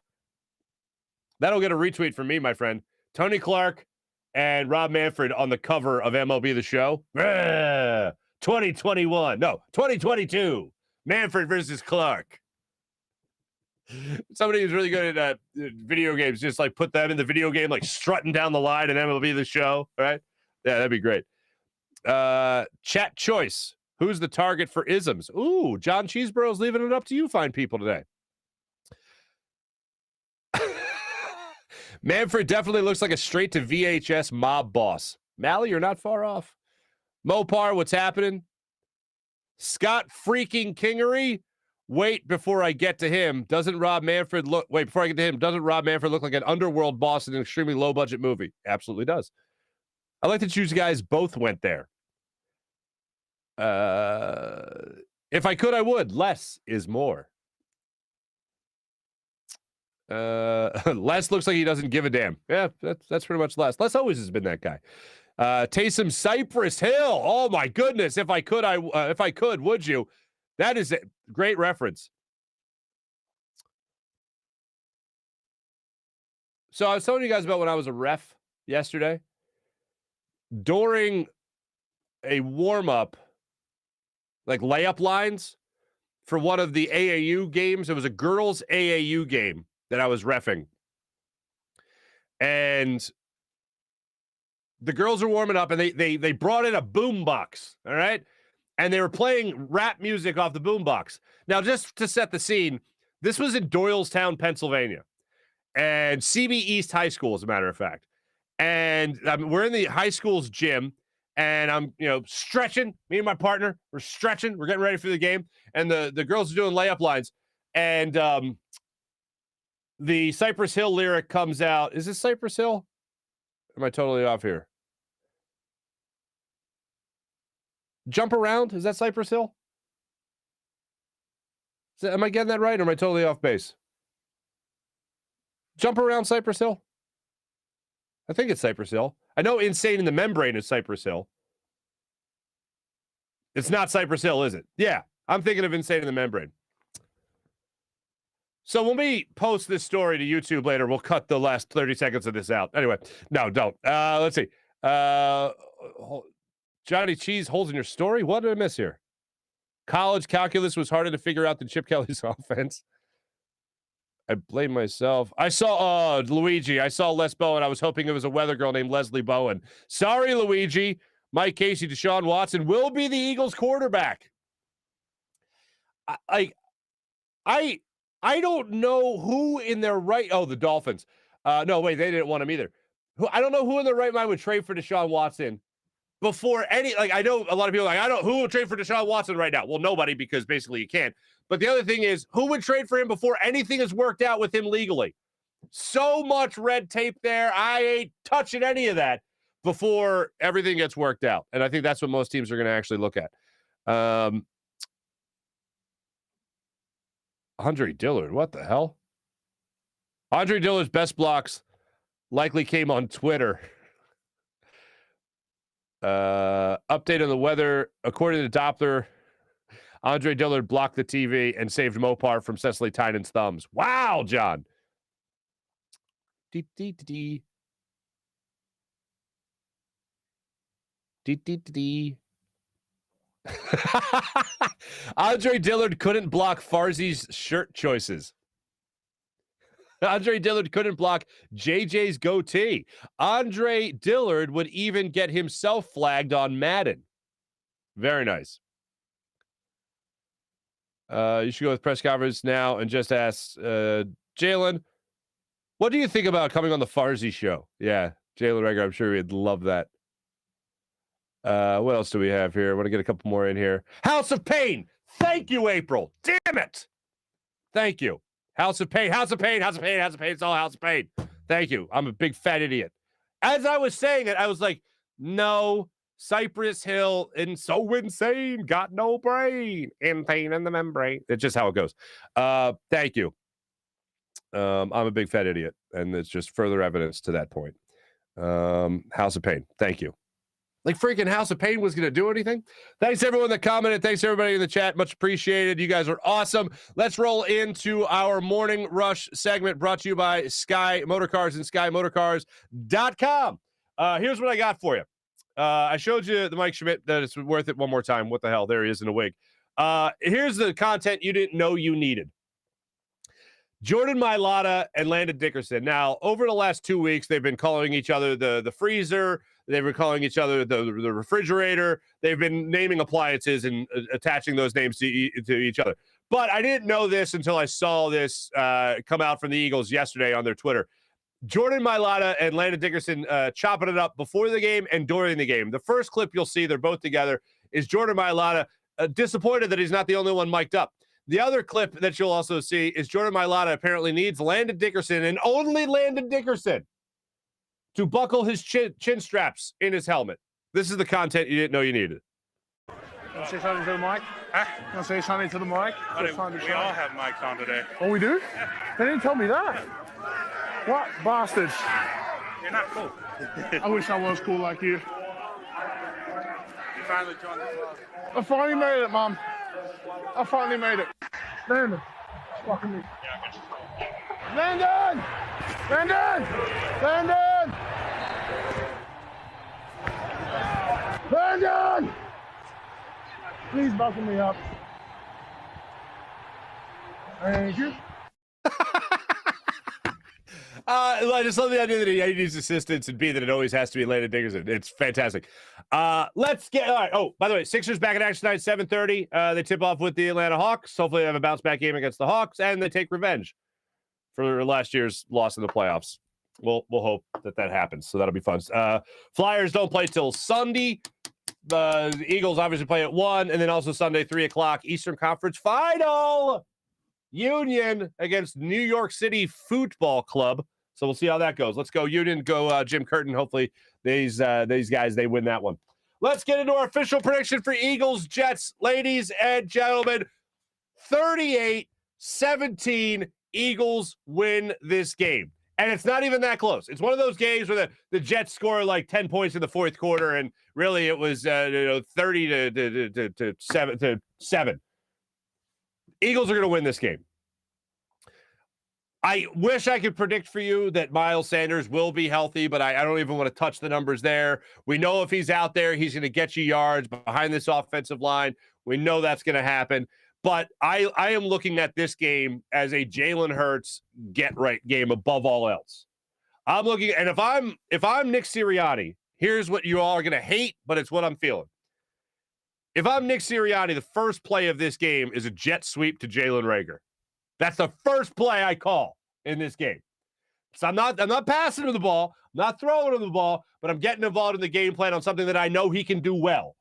That'll get a retweet from me, my friend. Tony Clark and Rob Manfred on the cover of MLB The Show. 2021. No, 2022. Manfred versus Clark. Somebody who's really good at video games, just like put them in the video game, like strutting down the line in MLB The Show, right? Yeah, that'd be great. Chat choice. Who's the target for isms? Ooh, John Cheeseborough's leaving it up to you fine people today. Manfred definitely looks like a straight to VHS mob boss. Mally, you're not far off. Mopar, what's happening? Scott freaking Kingery. Wait before I get to him. Doesn't Rob Manfred look like an underworld boss in an extremely low budget movie? Absolutely does. I like that you guys both went there. If I could, I would. Less is more. Les looks like he doesn't give a damn. Yeah, that's pretty much Les. Les always has been that guy. Taysom Cypress Hill. Oh my goodness! If I could, would you? That is a great reference. So I was telling you guys about when I was a ref yesterday. During a warm-up, like layup lines for one of the AAU games. It was a girls' AAU game that I was reffing. And the girls are warming up, and they brought in a boombox, all right? And they were playing rap music off the boombox. Now, just to set the scene, this was in Doylestown, Pennsylvania, and CB East High School, as a matter of fact. And we're in the high school's gym, and I'm, stretching. Me and my partner, we're stretching. We're getting ready for the game, and the girls are doing layup lines. And the Cypress Hill lyric comes out. Is this Cypress Hill? Am I totally off here? Jump around? Is that Cypress Hill? Am I getting that right, or am I totally off base? Jump around Cypress Hill? I think it's Cypress Hill. I know Insane in the Membrane is Cypress Hill. It's not Cypress Hill, is it? Yeah, I'm thinking of Insane in the Membrane. So when we post this story to YouTube later, we'll cut the last 30 seconds of this out. Anyway, no, don't. Let's see. Johnny Cheese holes in your story? What did I miss here? College calculus was harder to figure out than Chip Kelly's offense. I blame myself. I saw Luigi. I saw Les Bowen. I was hoping it was a weather girl named Leslie Bowen. Sorry, Luigi. Mike Casey, Deshaun Watson will be the Eagles quarterback. I don't know who in their right. Oh, the Dolphins. No, wait, they didn't want him either. I don't know who in their right mind would trade for Deshaun Watson before any. Like, I know a lot of people are like, who would trade for Deshaun Watson right now? Well, nobody, because basically you can't. But the other thing is, who would trade for him before anything has worked out with him legally? So much red tape there. I ain't touching any of that before everything gets worked out. And I think that's what most teams are going to actually look at. Andre Dillard, what the hell? Andre Dillard's best blocks likely came on Twitter. Update on the weather. According to Doppler, Andre Dillard blocked the TV and saved Mopar from Cecily Tynan's thumbs. Wow, John. Andre Dillard couldn't block Farzi's shirt choices. Andre Dillard couldn't block JJ's goatee. Andre Dillard would even get himself flagged on Madden. Very nice. You should go with press conference now and just ask Jalen, what do you think about coming on the Farzy show? Yeah, Jalen Rager, I'm sure he'd love that. What else do we have here? I want to get a couple more in here. House of Pain. Thank you, April. Damn it. Thank you. House of Pain, House of Pain, House of Pain, House of Pain. It's all House of Pain. Thank you. I'm a big fat idiot. As I was saying it, I was like, no, Cypress Hill and so insane, got no brain, in pain in the membrane. It's just how it goes. Thank you. I'm a big fat idiot, and it's just further evidence to that point. House of Pain. Thank you. Like freaking House of Pain was going to do anything. Thanks everyone that commented. Thanks everybody in the chat. Much appreciated. You guys are awesome. Let's roll into our morning rush segment brought to you by Sky Motorcars and SkyMotorcars.com. Here's what I got for you. I showed you the Mike Schmidt that it's worth it one more time. What the hell? There he is in a wig. Here's the content you didn't know you needed. Jordan Mailata and Landon Dickerson. Now, over the last 2 weeks, they've been calling each other the freezer. They've been calling each other the refrigerator. They've been naming appliances and attaching those names to each other. But I didn't know this until I saw this come out from the Eagles yesterday on their Twitter. Jordan Mailata and Landon Dickerson chopping it up before the game and during the game. The first clip you'll see, they're both together, is Jordan Mailata disappointed that he's not the only one mic'd up. The other clip that you'll also see is Jordan Mailata apparently needs Landon Dickerson and only Landon Dickerson to buckle his chin straps in his helmet. This is the content you didn't know you needed. Want to say something to the mic? Huh? Want to say something to the mic? We all have mics on today. Oh, we do? They didn't tell me that. What bastards? You're not cool. I wish I was cool like you. You finally joined the club. I finally made it, Mom. I finally made it. Landon. Fucking me. Landon! Landon! Landon! Landon! Please buckle me up. Thank you. I just love the idea that he needs assistance and B, that it always has to be Landon Dickerson. It's fantastic. Let's get, all right. Oh, by the way, Sixers back in action tonight, 7:30. They tip off with the Atlanta Hawks. Hopefully they have a bounce back game against the Hawks, and they take revenge for last year's loss in the playoffs. We'll hope that happens. So that'll be fun. Flyers don't play till Sunday. The Eagles obviously play at 1, and then also Sunday, 3:00, Eastern Conference Final. Union against New York City Football Club. So we'll see how that goes. Let's go Union, go Jim Curtin. Hopefully these guys, they win that one. Let's get into our official prediction for Eagles, Jets. Ladies and gentlemen, 38-17, Eagles win this game. And it's not even that close. It's one of those games where the Jets score like 10 points in the fourth quarter, and really it was 30 to 7. Eagles are going to win this game. I wish I could predict for you that Miles Sanders will be healthy, but I don't even want to touch the numbers there. We know if he's out there, he's going to get you yards behind this offensive line. We know that's going to happen. But I am looking at this game as a Jalen Hurts get-right game above all else. I'm looking, and if I'm Nick Sirianni, here's what you all are going to hate, but it's what I'm feeling. If I'm Nick Sirianni, the first play of this game is a jet sweep to Jalen Reagor. That's the first play I call in this game. So I'm not passing him the ball, I'm not throwing him the ball, but I'm getting involved in the game plan on something that I know he can do well.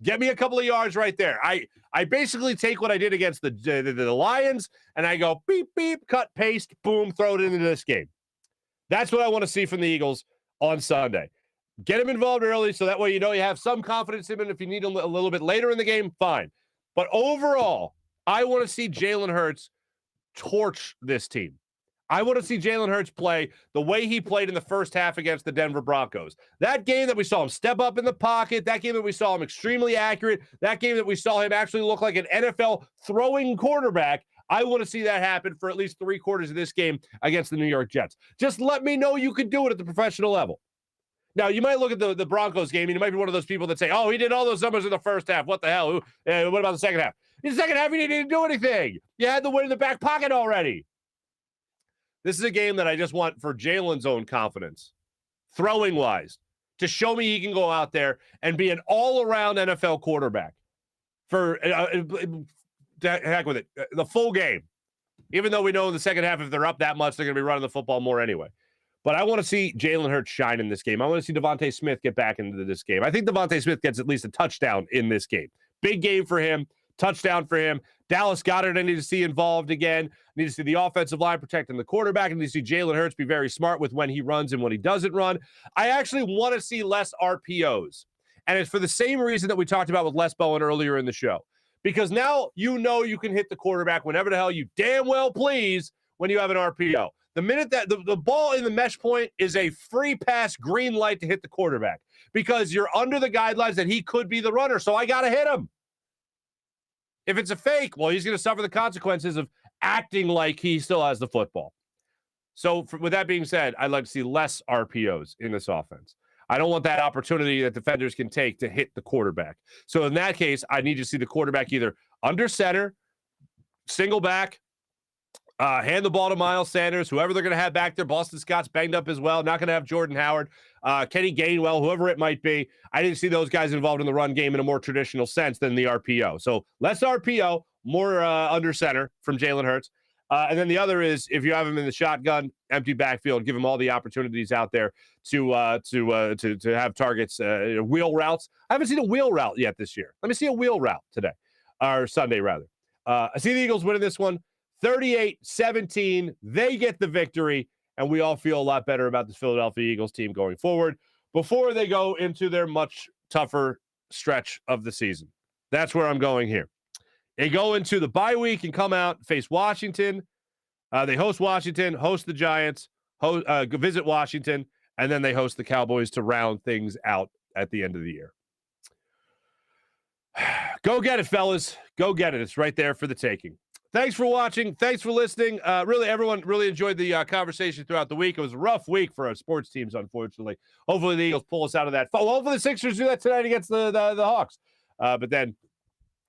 Get me a couple of yards right there. I basically take what I did against the Lions, and I go beep, beep, cut, paste, boom, throw it into this game. That's what I want to see from the Eagles on Sunday. Get him involved early so that way you know you have some confidence in him. If you need him a little bit later in the game, fine. But overall, I want to see Jalen Hurts torch this team. I want to see Jalen Hurts play the way he played in the first half against the Denver Broncos. That game that we saw him step up in the pocket, that game that we saw him extremely accurate, that game that we saw him actually look like an NFL throwing quarterback, I want to see that happen for at least 3 quarters of this game against the New York Jets. Just let me know you could do it at the professional level. Now, you might look at the Broncos game, and you might be one of those people that say, oh, he did all those numbers in the first half. What the hell? What about the second half? In the second half, he didn't do anything. You had the win in the back pocket already. This is a game that I just want for Jalen's own confidence, throwing-wise, to show me he can go out there and be an all-around NFL quarterback for heck with it, the full game. Even though we know in the second half, if they're up that much, they're going to be running the football more anyway. But I want to see Jalen Hurts shine in this game. I want to see Devontae Smith get back into this game. I think Devontae Smith gets at least a touchdown in this game. Big game for him. Touchdown for him. Dallas Goedert I need to see involved again. I need to see the offensive line protecting the quarterback. I need to see Jalen Hurts be very smart with when he runs and when he doesn't run. I actually want to see less RPOs. And it's for the same reason that we talked about with Les Bowen earlier in the show. Because now you know you can hit the quarterback whenever the hell you damn well please when you have an RPO. The minute that the ball in the mesh point is a free pass, green light to hit the quarterback because you're under the guidelines that he could be the runner. So I got to hit him. If it's a fake, well, he's going to suffer the consequences of acting like he still has the football. So with that being said, I'd like to see less RPOs in this offense. I don't want that opportunity that defenders can take to hit the quarterback. So in that case, I need to see the quarterback either under center, single back, hand the ball to Miles Sanders, whoever they're going to have back there. Boston Scott's banged up as well. Not going to have Jordan Howard, Kenny Gainwell, whoever it might be. I didn't see those guys involved in the run game in a more traditional sense than the RPO. So less RPO, more under center from Jalen Hurts. And then the other is if you have him in the shotgun, empty backfield, give him all the opportunities out there to have targets, wheel routes. I haven't seen a wheel route yet this year. Let me see a wheel route today, or Sunday rather. I see the Eagles winning this one, 38-17. They get the victory, and we all feel a lot better about the Philadelphia Eagles team going forward before they go into their much tougher stretch of the season. That's where I'm going here. They go into the bye week and come out, face Washington. They host Washington, host the Giants, visit Washington, and then they host the Cowboys to round things out at the end of the year. Go get it, fellas. Go get it. It's right there for the taking. Thanks for watching. Thanks for listening. Really, everyone really enjoyed the conversation throughout the week. It was a rough week for our sports teams, unfortunately. Hopefully the Eagles pull us out of that. Hopefully the Sixers do that tonight against the Hawks. But then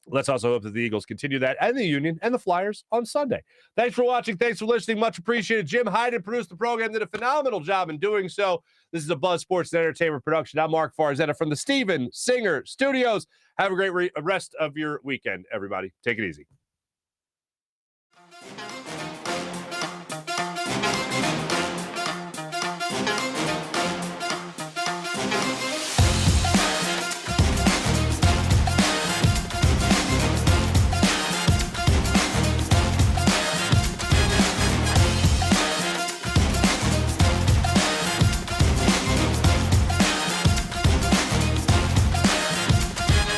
let's also hope that the Eagles continue that, and the Union and the Flyers on Sunday. Thanks for watching. Thanks for listening. Much appreciated. Jim Hyden produced the program, did a phenomenal job in doing so. This is a Buzz Sports and Entertainment production. I'm Marc Farzetta from the Steven Singer Studios. Have a great rest of your weekend, everybody. Take it easy.